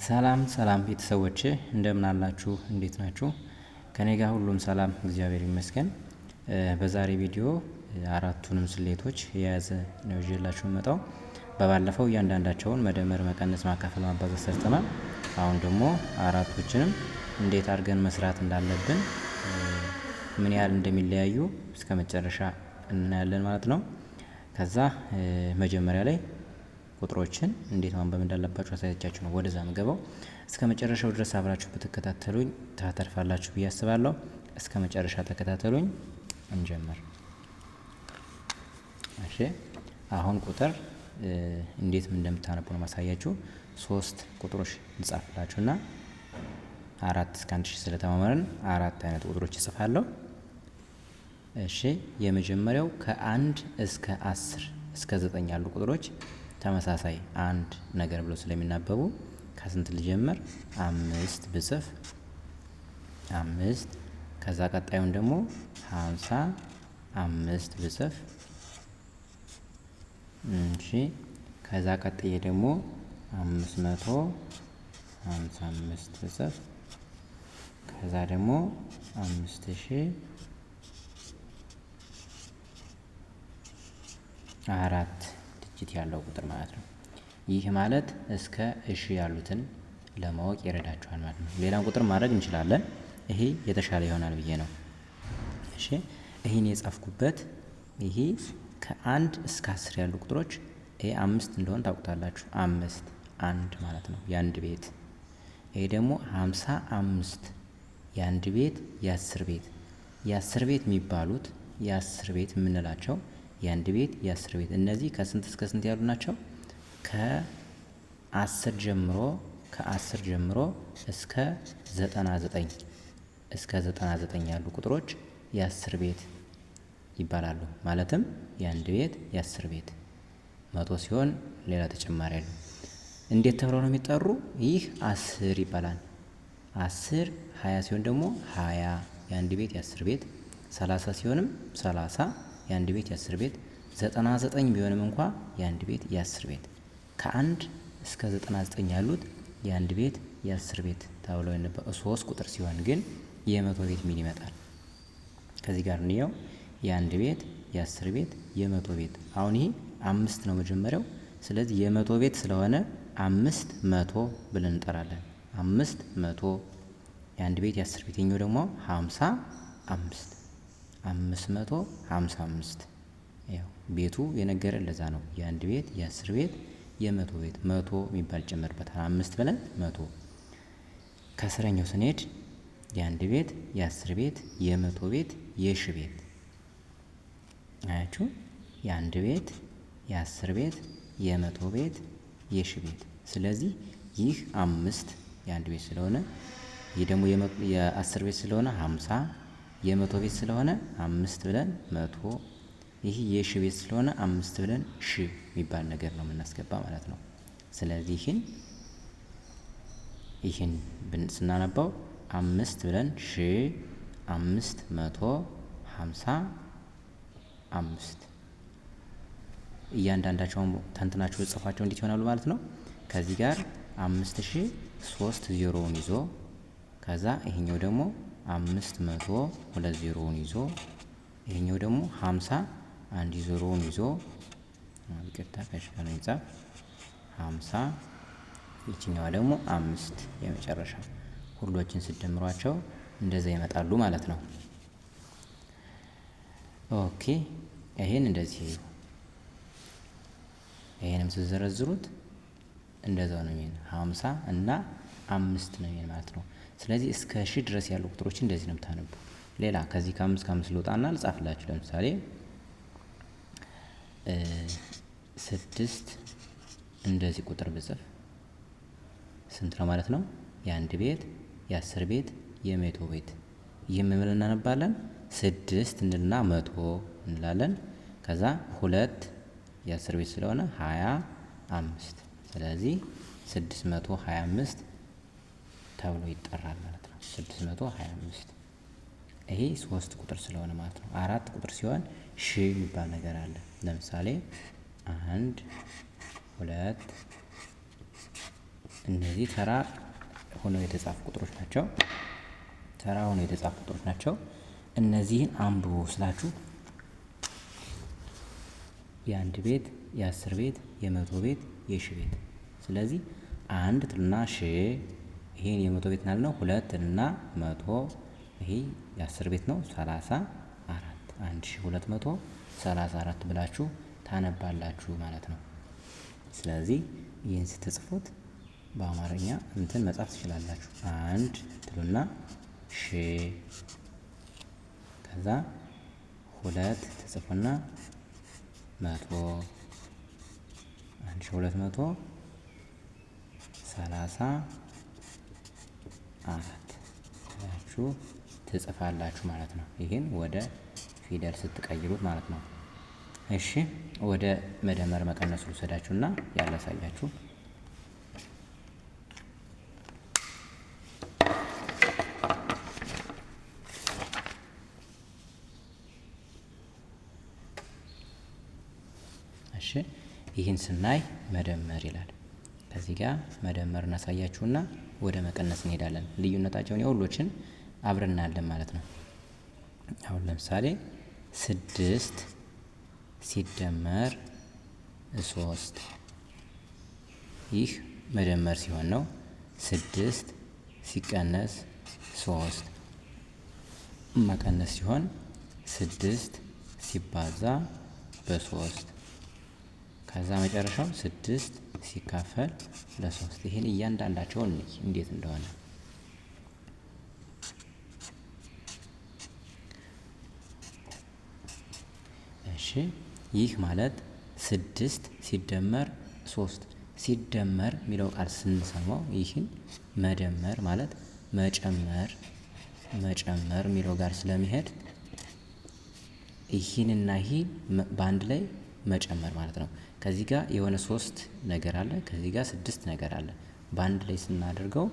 ሰላም ሰላም ቤተሰቦቼ እንደምን አላችሁ? እንዴት ናችሁ? ከኔ ጋር ሁሉም ሰላም እግዚአብሔር ይመስገን። በዛሬ ቪዲዮ አራቱንም ስሌቶች የያዘ ነው ይዤላችሁ መጣው። በባለፈው እያንዳንዳቸውን መደመር፣ መቀነስ፣ ማካፈል፣ ማባዛት ሰርተናል። አሁን ደግሞ አራቶችንም እንዴት አድርገን መስራት እንዳለብን ምን ያህል እንደሚለያዩ እስከ መጨረሻ እናያለን ማለት ነው። ከዛ መጀመሪያ ላይ ቁጥሮችን እንዴት ማንበብ እንዳለባችሁ አሳያቻችሁ ነው ወደዛ መገባው። እስከ መጨረሻው ድረስ አብራችሁ ብትከታተሉኝ ታተርፋላችሁ ብዬ አስባለሁ። እስከ መጨረሻ ተከታተሉኝ። እንጀምር። እሺ አሁን ቁጥር እንዴት እንደምታነቡ ነው ማሳያችሁ። 3 ቁጥሮች እንጻፍላችሁና 4 እስከ 1 ሺህ ስለተማመርን 4 አይነት ቁጥሮች እጽፋለሁ። እሺ የመጀመሪያው ከ1 እስከ 10 እስከ 9 ያሉ ቁጥሮች ተመሳሳይ አንድ ነገር ብለው ስለሚናበቡ ከስንት ልጀምር? 5 ብጽፍ 5። ከዛ ቀጣዩን ደግሞ 55 ብጽፍ እሺ። ከዛ ቀጣይ ደግሞ 555 ብጽፍ ከዛ ደግሞ 5004 ዲጂት ያለው ቁጥር ማለት ነው። ይህ ማለት እስከ እሺ ያሉትን ለማወቅ ይረዳችኋል ማለት ነው። ሌላም ቁጥር ማድረግ እንችላለን። ይሄ የተሻለ ይሆናል ብዬ ነው። እሺ ይሄን የጻፍኩበት ይሄ ከ1 እስከ 10 ያሉ ቁጥሮች ይሄ 5 እንደሆነ ታውቁታላችሁ። 5 1 ማለት ነው የአንድ ቤት። ይሄ ደግሞ 55 የአንድ ቤት የ10 ቤት የ10 ቤት የሚባሉት የ10 ቤት የምንላቸው የአንድ ቤት የ10 ቤት እነዚህ ከስንት እስከ ስንት ያሉ ናቸው? ከ10 ጀምሮ እስከ 99 ያሉ ቁጥሮች የ10 ቤት ይባላሉ። ማለትም የአንድ ቤት የ10 ቤት 100 ሲሆን ሌላ ተጨማሪ አለ። እንዴት ተብለው ነው የሚጠሩ? ይህ 10 ይባላል። 10 20 ሲሆን ደግሞ 20 የአንድ ቤት የ10 ቤት 30 ሲሆንም 30 የአንድ ቤት የ10 ቤት 99 ቢሆንም እንኳ የአንድ ቤት የ10 ቤት ከ1 እስከ 99 ያሉት የአንድ ቤት የ10 ቤት ተብለው የነበረ 3 ቁጥር ሲሆን ግን የ100 ቤት ሚል ይመጣል። ከዚህ ጋር እንየው። የአንድ ቤት የ10 ቤት የ100 ቤት አሁን ይሄ 5 ነው መጀመሪያው። ስለዚህ የ100 ቤት ስለሆነ 500 ብለን እንጠራለን። 500 የአንድ ቤት የ10 ቤት የኛው ደግሞ 55 555 ያው ቤቱ የነገረን ለዛ ነው። የአንድ ቤት የ10 ቤት የ100 ቤት 100 የሚባል ጨመርበታል። 5 ብለን 100። ከስረኛው ስንሄድ የአንድ ቤት የ10 ቤት የ100 ቤት የሺ ቤት አያችሁ። የአንድ ቤት የ10 ቤት የ100 ቤት የሺ ቤት። ስለዚህ ይህ 5 የአንድ ቤት ስለሆነ ይህ ደግሞ የ10 ቤት ስለሆነ 50 የ100 ቤት ስለሆነ 5 ብለን 100 ይህ የሺ ቤት ስለሆነ 5 ብለን ሺ የሚባል ነገር ነው የምናስገባ ማለት ነው። ስለዚህ ይህን ስናነባው 5 ብለን ሺ 555 እያንዳንዳቸውን ተንትናቸው ጽፏቸው እንዴት ይሆናሉ ማለት ነው። ከዚህ ጋር 5000 3 ዜሮውን ይዞ ከዛ ይሄኛው ደግሞ 500 2 ዜሮውን ይዞ ይሄኛው ደግሞ 50 1 ዜሮውን ይዞ ይቅርታ ከሽፈን ይጻፍ 50 ይችኛዋ ደግሞ 5 የመጨረሻ ሁሎችን ስደምሯቸው እንደዛ ይመጣሉ ማለት ነው። ኦኬ ይሄን እንደዚህ ይሄንም ሲዘረዝሩት እንደዛው ነው የሚሆነው 50 እና 5 ነው የሚሆነው ማለት ነው። ስለዚህ እስከ ሺ ድረስ ያሉ ቁጥሮች እንደዚህ ነው የምታነቡ። ሌላ ከዚህ ከ5 ልውጣና ልጻፍላችሁ። ለምሳሌ 6 እንደዚህ ቁጥር ብጽፍ ስንት ነው ማለት ነው? የአንድ ቤት የ10 ቤት የ100 ቤት። ይህም ምን እናነባለን? 6 እንልና 100 እንላለን። ከዛ 2 የ10 ቤት ስለሆነ 25 ስለዚህ 625 ተብሎ ይጠራል ማለት ነው። 625 ይሄ 3 ቁጥር ስለሆነ ማለት ነው። 4 ቁጥር ሲሆን ሺ የሚባል ነገር አለ። ለምሳሌ 1 2 እነዚህ ተራ ሆነው የተጻፉ ቁጥሮች ናቸው። ተራ ሆነው የተጻፉ ቁጥሮች ናቸው። እነዚህን አንብቡ ስላችሁ የአንድ ቤት፣ የ10 ቤት፣ የ100 ቤት፣ የሺ ቤት። ስለዚህ አንድ ትሉና ሺ፣ ይሄን የ100 ቤት ናልነው። 2 እና 100፣ ይሄ የ10 ቤት ነው 34፣ 1234 ብላችሁ ታነባላችሁ ማለት ነው። ስለዚህ ይህን ስትጽፉት በአማርኛ እንትን መጻፍ ትችላላችሁ። አንድ ትሉና ሺ፣ ከዛ 2 ትጽፉና 100፣ 1234 ብላችሁ ትጽፋላችሁ ማለት ነው። ይህን ወደ ፊደል ስትቀይሩት ማለት ነው። እሺ ወደ መደመር መቀነስ ልውሰዳችሁና ያላሳያችሁ። እሺ ይህን ስናይ መደመር ይላል። ከዚህ ጋር መደመር እናሳያችሁና ወደ መቀነስ እንሄዳለን። ልዩነታቸውን የሁሎችን አብረን እናያለን ማለት ነው። አሁን ለምሳሌ 6 ሲደመር 3 ይህ መደመር ሲሆን ነው። 6 ሲቀነስ 3 መቀነስ ሲሆን 6 ሲባዛ በ3 ከዛ መጨረሻው 6 ሲካፈል ለ3። ይሄን እያንዳንዳቸውን እንዴት እንደሆነ እሺ ይህ ማለት 6 ሲደመር 3 ሲደመር የሚለው ቃል ስንሰማው ይህን መደመር ማለት መጨመር የሚለው ጋር ስለሚሄድ ይህንና ይህ በአንድ ላይ መጨመር ማለት ነው። ከዚህ ጋር የሆነ 3 ነገር አለ፣ ከዚህ ጋር 6 ነገር አለ። በአንድ ላይ ስናደርገው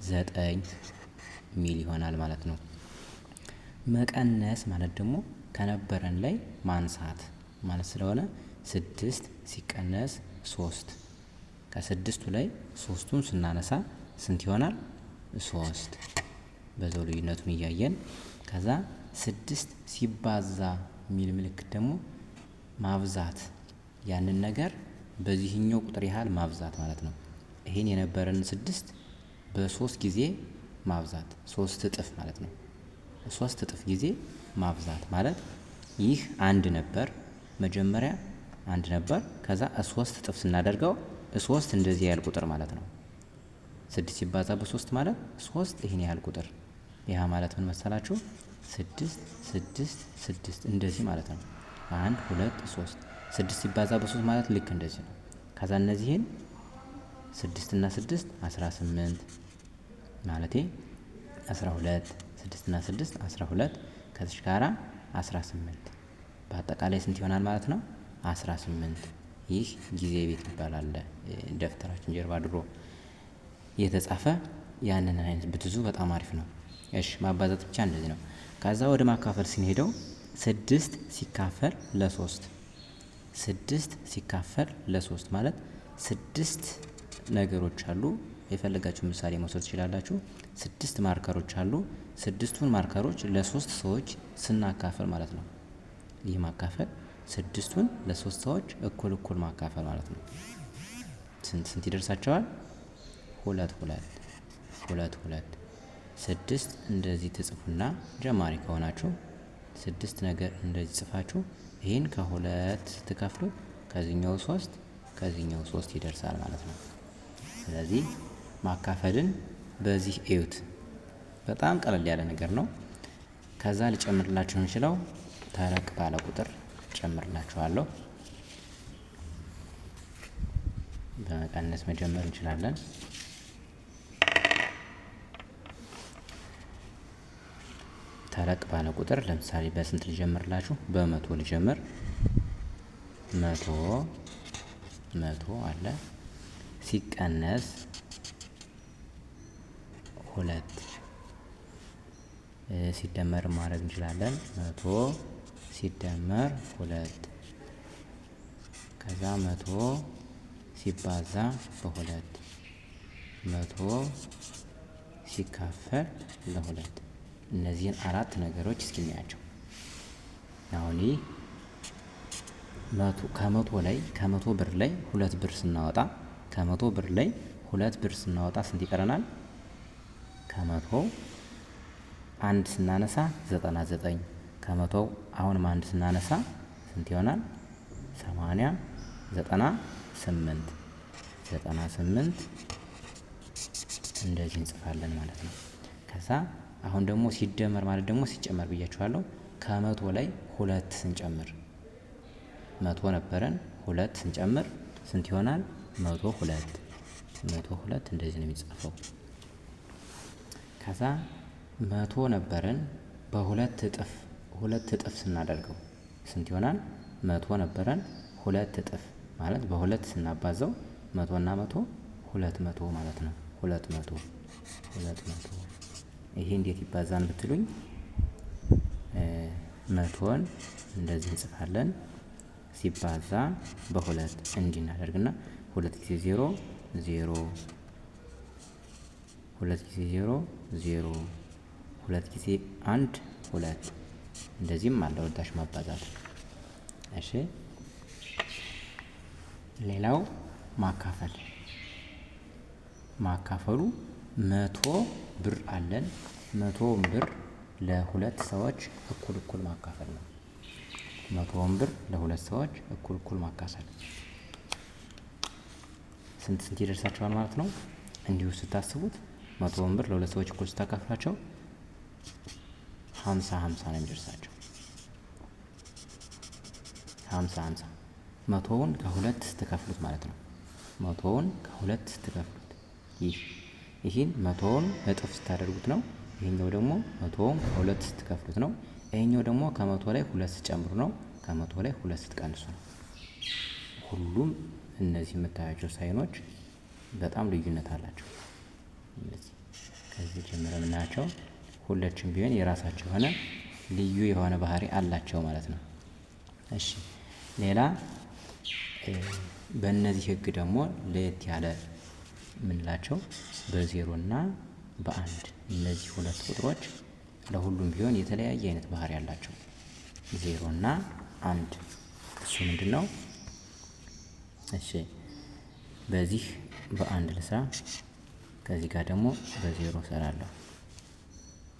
9 ሚል ይሆናል ማለት ነው። መቀነስ ማለት ደግሞ ከነበረን ላይ ማንሳት ማለት ስለሆነ 6 ሲቀነስ 3 ከ6ቱ ላይ 3ቱን ስናነሳ ስንት ይሆናል? 3 በዛው ልዩነቱን እያየን ከዛ 6 ሲባዛ የሚል ምልክት ደግሞ ማብዛት ያንን ነገር በዚህኛው ቁጥር ያህል ማብዛት ማለት ነው። ይሄን የነበረን 6 በ3 ጊዜ ማብዛት 3 እጥፍ ማለት ነው። 3 እጥፍ ጊዜ ማብዛት ማለት ይህ አንድ ነበር፣ መጀመሪያ አንድ ነበር። ከዛ 3 እጥፍ ስናደርገው 3 እንደዚህ ያህል ቁጥር ማለት ነው። 6 ሲባዛ በ3 ማለት 3 ይሄን ያህል ቁጥር። ያ ማለት ምን መሰላችሁ? 6 6 6 እንደዚህ ማለት ነው። 1 2 3 6 ሲባዛ በ3 ማለት ልክ እንደዚህ ነው። ከዛ እነዚህን 6 እና 6 18 ማለቴ 12 6 እና 6 12 ከዚህ ጋራ 18 በአጠቃላይ ስንት ይሆናል ማለት ነው? 18። ይህ ጊዜ ቤት ይባላል። ደፍተራችን ጀርባ ድሮ የተጻፈ ያንን አይነት ብትዙ በጣም አሪፍ ነው። እሺ ማባዛት ብቻ እንደዚህ ነው። ከዛ ወደ ማካፈል ስንሄደው 6 ሲካፈል ለ3 6 ሲካፈል ለ3 ማለት 6 ነገሮች አሉ። የፈለጋችሁ ምሳሌ መውሰድ ትችላላችሁ። 6 ማርከሮች አሉ። 6ቱን ማርከሮች ለ3 ሰዎች ስናካፈል ማለት ነው። ይህ ማካፈል 6ቱን ለ3 ሰዎች እኩል ማካፈል ማለት ነው። ስንት ይደርሳቸዋል? 2 2 6 እንደዚህ ትጽፉና ጀማሪ ከሆናችሁ 6 ነገር እንደዚህ ጽፋችሁ ይህን ከ2 ስትከፍሉት ከዚህኛው 3 ከዚህኛው 3 ይደርሳል ማለት ነው። ስለዚህ ማካፈልን በዚህ እዩት። በጣም ቀለል ያለ ነገር ነው። ከዛ ልጨምርላችሁ እንችለው ተለቅ ባለ ቁጥር ጨምርላችኋለሁ። በመቀነስ መጀመር እንችላለን። ተለቅ ባለ ቁጥር ለምሳሌ በስንት ልጀምርላችሁ? በ100 ልጀምር። 100 አለ ሲቀነስ 2 ሲደመር ማድረግ እንችላለን። 100 ሲደመር 2 ከዛ 100 ሲባዛ በ2 መቶ ሲካፈል ለሁለት። እነዚህን አራት ነገሮች እስኪ እናያቸው። አሁን ይህ ከመቶ ብር ላይ 2 ብር ስናወጣ ከመቶ ብር ላይ 2 ብር ስናወጣ ስንት ይቀረናል? ከመቶ አንድ ስናነሳ 99 ከመቶው አሁንም አንድ ስናነሳ ስንት ይሆናል? 80 98 እንደዚህ እንጽፋለን ማለት ነው። ከዛ አሁን ደግሞ ሲደመር ማለት ደግሞ ሲጨመር ብያችኋለሁ። ከመቶ ላይ 2 ስንጨምር መቶ ነበረን 2 ስንጨምር ስንት ይሆናል? 102 እንደዚህ ነው የሚጻፈው። ከዛ መቶ ነበረን በሁለት እጥፍ ስናደርገው ስንት ይሆናል? መቶ ነበረን 2 እጥፍ ማለት በሁለት ስናባዛው መቶና መቶ 200 ማለት ነው። 200 ይሄ እንዴት ይባዛል ብትሉኝ መቶን እንደዚህ እንጽፋለን ሲባዛ በሁለት እንዲናደርግና 2 ጊዜ 0 0 2 ጊዜ 0 0 2 ጊዜ 1 2 እንደዚህም አለ ወዳሽ ማባዛት። እሺ ሌላው ማካፈሉ 100 ብር አለን። 100 ብር ለሁለት ሰዎች እኩል ማካፈል ነው። 100 ብር ለሁለት ሰዎች እኩል ማካፈል ስንት ይደርሳቸዋል ማለት ነው? እንዲሁ ስታስቡት 100 ብር ለሁለት ሰዎች እኩል ስታካፍላቸው 50 ነው የሚደርሳቸው። 50 መቶውን ከሁለት ስትከፍሉት ማለት ነው። መቶውን ከሁለት ስትከፍሉት ይህን መቶውን እጥፍ ስታደርጉት ነው። ይሄኛው ደግሞ መቶውን ከሁለት ስትከፍሉት ነው። ይሄኛው ደግሞ ከመቶ ላይ 2 ስትጨምሩ ነው። ከመቶ ላይ 2 ስትቀንሱ ነው። ሁሉም እነዚህ የምታያቸው ሳይኖች በጣም ልዩነት አላቸው። ከዚህ ጀምረን የምናያቸው ሁለቱም ቢሆን የራሳቸው የሆነ ልዩ የሆነ ባህሪ አላቸው ማለት ነው። እሺ ሌላ በእነዚህ ህግ ደግሞ ለየት ያለ የምንላቸው በዜሮ እና በአንድ እነዚህ ሁለት ቁጥሮች ለሁሉም ቢሆን የተለያየ አይነት ባህሪ ያላቸው 0 እና 1 እሱ ምንድነው? እሺ በዚህ በአንድ ልስራ፣ ከዚህ ጋር ደግሞ በዜሮ እሰራለሁ።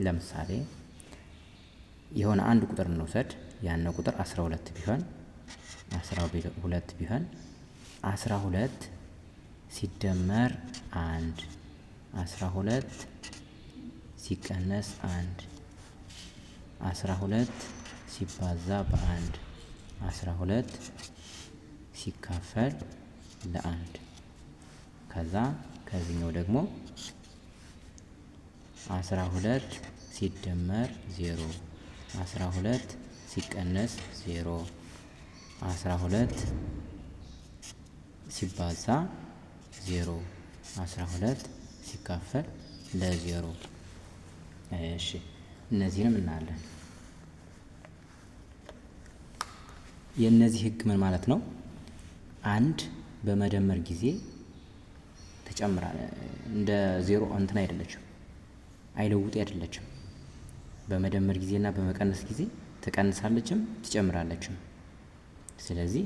ለምሳሌ የሆነ አንድ ቁጥር እንውሰድ። ያን ቁጥር 12 ቢሆን 12 ሲደመር 1 12 ሲቀነስ 1 12 ሲባዛ በ1 12 ሲካፈል ለ1 ከዛ ከዚህኛው ደግሞ 12 ሲደመር 0 12 ሲቀነስ 0 12 ሲባዛ 0 12 ሲካፈል ለ0። እሺ እነዚህንም እናያለን። የእነዚህ ህግ ምን ማለት ነው? አንድ በመደመር ጊዜ ትጨምራለህ። እንደ 0 እንትን አይደለችም፣ አይለውጥ አይደለችም። በመደመር ጊዜና በመቀነስ ጊዜ ትቀንሳለችም ትጨምራለችም። ስለዚህ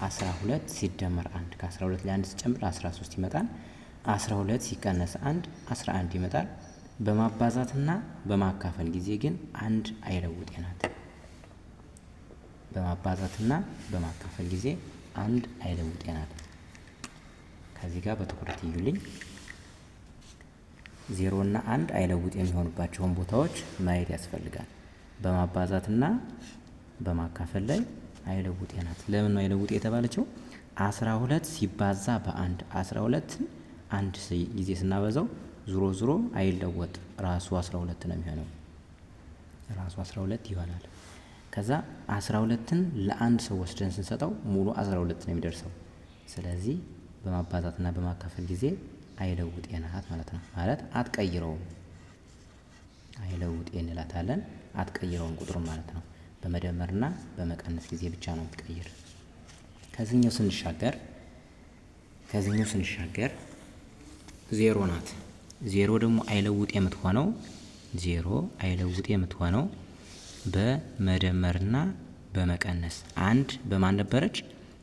12 ሲደመር 1 ከ12 ላይ 1 ሲጨምር 13 ይመጣል። 12 ሲቀነስ 1 11 ይመጣል። በማባዛትና በማካፈል ጊዜ ግን አንድ አይለውጥ ናት። በማባዛትና በማካፈል ጊዜ አንድ አይለውጥ ናት። ከዚህ ጋር በትኩረት ይዩልኝ። 0 እና 1 አይለውጥ የሚሆኑባቸውን ቦታዎች ማየት ያስፈልጋል። በማባዛትና በማካፈል ላይ አይለውጥ ናት። ለምን ነው አይለውጥ የተባለችው? 12 ሲባዛ በ1 12ን አንድ ጊዜ ስናበዛው ዙሮ አይለወጥ ራሱ 12 ነው የሚሆነው። ራሱ 12 ይሆናል። ከዛ 12ን ለአንድ ሰው ወስደን ስንሰጠው ሙሉ 12 ነው የሚደርሰው። ስለዚህ በማባዛትና በማካፈል ጊዜ አይለውጥ ናት ማለት ነው። ማለት አትቀይረውም። አይለውጥ እንላታለን። አትቀይረውም ቁጥሩን ማለት ነው። በመደመርና በመቀነስ ጊዜ ብቻ ነው የምትቀይር። ከዚህኛው ስንሻገር ዜሮ ናት። ዜሮ ደግሞ አይለውጥ የምትሆነው በመደመርና በመቀነስ። አንድ በማን ነበረች?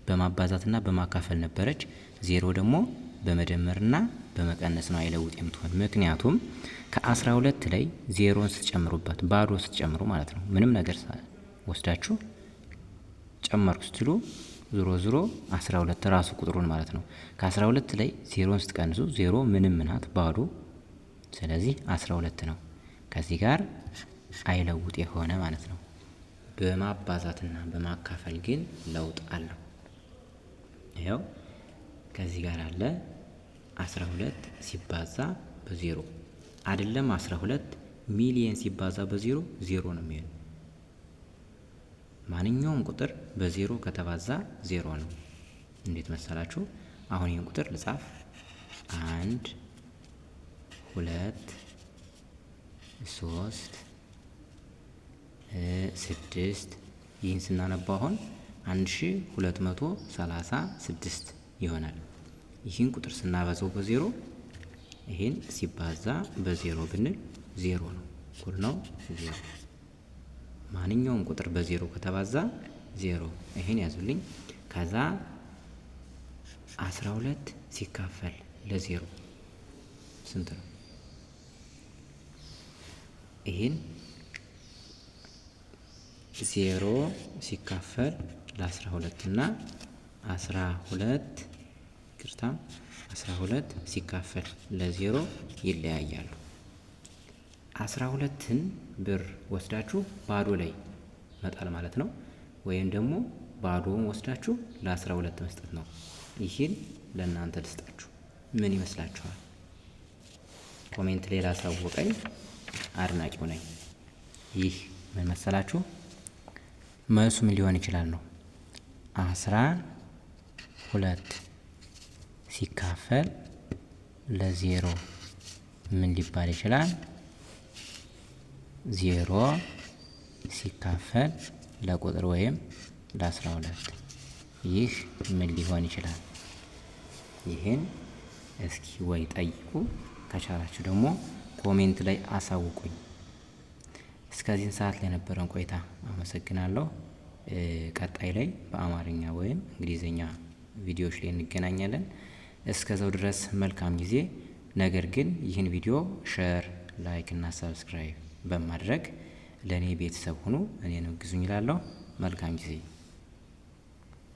በማባዛትና በማካፈል ነበረች። ዜሮ ደግሞ በመደመርና በመቀነስ ነው አይለውጥ የምትሆን። ምክንያቱም ከ12 ላይ ዜሮን ስትጨምሩበት ባዶ ስትጨምሩ ማለት ነው። ምንም ነገር ወስዳችሁ ጨመርኩ ስትሉ ዞሮ 12 ራሱ ቁጥሩን ማለት ነው። ከ12 ላይ ዜሮን ስትቀንሱ ዜሮ ምንም ናት ባዶ። ስለዚህ 12 ነው። ከዚህ ጋር አይለውጥ የሆነ ማለት ነው። በማባዛትና በማካፈል ግን ለውጥ አለው። ይኸው ከዚህ ጋር አለ 12 ሲባዛ በዜሮ አይደለም። 12 ሚሊየን ሲባዛ በዜሮ ዜሮ ነው የሚሆነው። ማንኛውም ቁጥር በዜሮ ከተባዛ ዜሮ ነው። እንዴት መሰላችሁ? አሁን ይህን ቁጥር ልጻፍ። 1 2 3 6 ይህን ስናነባው አሁን 1236 ይሆናል። ይህን ቁጥር ስናበዛው በዜሮ ይህን ሲባዛ በዜሮ ብንል ዜሮ ነው። እኩል ነው ዜሮ። ማንኛውም ቁጥር በዜሮ ከተባዛ ዜሮ። ይሄን ያዙልኝ። ከዛ 12 ሲካፈል ለዜሮ ስንት ነው? ይሄን ዜሮ ሲካፈል ለ12 እና 12 ሲካፈል ለዜሮ ይለያያሉ። 12ን ብር ወስዳችሁ ባዶ ላይ መጣል ማለት ነው። ወይም ደግሞ ባዶውን ወስዳችሁ ለ12 መስጠት ነው። ይህን ለእናንተ ልስጣችሁ። ምን ይመስላችኋል? ኮሜንት ላይ ላሳወቀኝ አድናቂው ነኝ። ይህ ምን መሰላችሁ? መልሱ ምን ሊሆን ይችላል ነው። 12 ሲካፈል ለዜሮ ምን ሊባል ይችላል? ዜሮ ሲካፈል ለቁጥር ወይም ለ12 ይህ ምን ሊሆን ይችላል? ይህን እስኪ ወይ ጠይቁ፣ ከቻላችሁ ደግሞ ኮሜንት ላይ አሳውቁኝ። እስከዚህን ሰዓት ላይ ነበረን ቆይታ አመሰግናለሁ። ቀጣይ ላይ በአማርኛ ወይም እንግሊዘኛ ቪዲዮዎች ላይ እንገናኛለን። እስከዛው ድረስ መልካም ጊዜ። ነገር ግን ይህን ቪዲዮ ሼር፣ ላይክ እና ሰብስክራይብ በማድረግ ለኔ ቤተሰብ ሁኑ። እኔንም ግዙኝ እላለሁ። መልካም ጊዜ